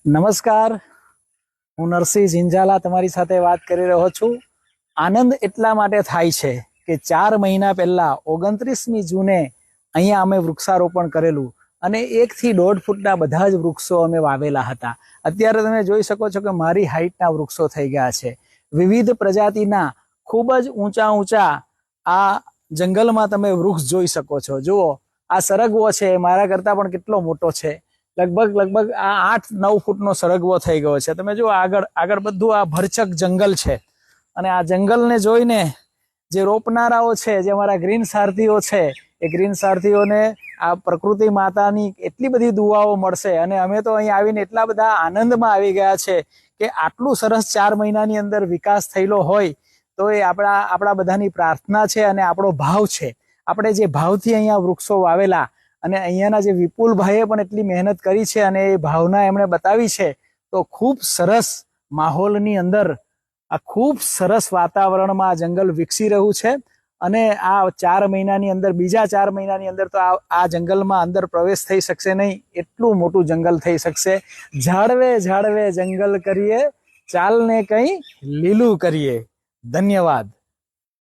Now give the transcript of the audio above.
નમસ્કાર, હું નરસિંહ ઝિંઝાલા તમારી સાથે વાત કરી રહ્યો છું. આનંદ એટલા માટે થાય છે કે 4 મહિના પહેલા 29મી જૂને અહીંયા અમે વૃક્ષારોપણ કરેલું અને 1 થી 1.5 ફૂટના બધા જ વૃક્ષો અમે વાવેલા હતા. અત્યારે તમે જોઈ શકો છો કે મારી હાઈટના વૃક્ષો થઈ ગયા છે. વિવિધ પ્રજાતિના ખૂબ જ ઊંચા ઊંચા આ જંગલમાં તમે વૃક્ષ જોઈ શકો છો. જુઓ, આ સરગવો છે, મારા કરતા પણ કેટલો મોટો છે. લગભગ આ 8-9 ફૂટનો સરગવો થઈ ગયો છે. તમે જુઓ, આગળ બધું આ ભરચક જંગલ છે અને આ જંગલને જોઈને જે રોપનારાઓ છે, જે અમારા ગ્રીન સારથીઓ છે, એ ગ્રીન સારથીઓને આ પ્રકૃતિ માતાની એટલી બધી દુઆઓ મળશે અને અમે તો અહીં આવીને એટલા બધા આનંદમાં આવી ગયા છે કે આટલું સરસ 4 મહિનાની અંદર વિકાસ થયેલો હોય તો એ આપણા બધાની પ્રાર્થના છે અને આપણો ભાવ છે. આપણે જે ભાવથી અહીંયા વૃક્ષો વાવેલા અને અહીંયાના જે વિપુલભાઈએ પણ એટલી મહેનત કરી છે અને એ ભાવના એમણે બતાવી છે, તો ખૂબ સરસ માહોલની અંદર આ ખૂબ સરસ વાતાવરણમાં આ જંગલ વિકસી રહ્યું છે. અને આ 4 મહિનાની અંદર, બીજા 4 મહિનાની અંદર તો આ જંગલમાં અંદર પ્રવેશ થઈ શકશે નહીં, એટલું મોટું જંગલ થઈ શકશે. ઝાડવે ઝાડવે જંગલ કરીએ, ચાલને કંઈ લીલું કરીએ. ધન્યવાદ.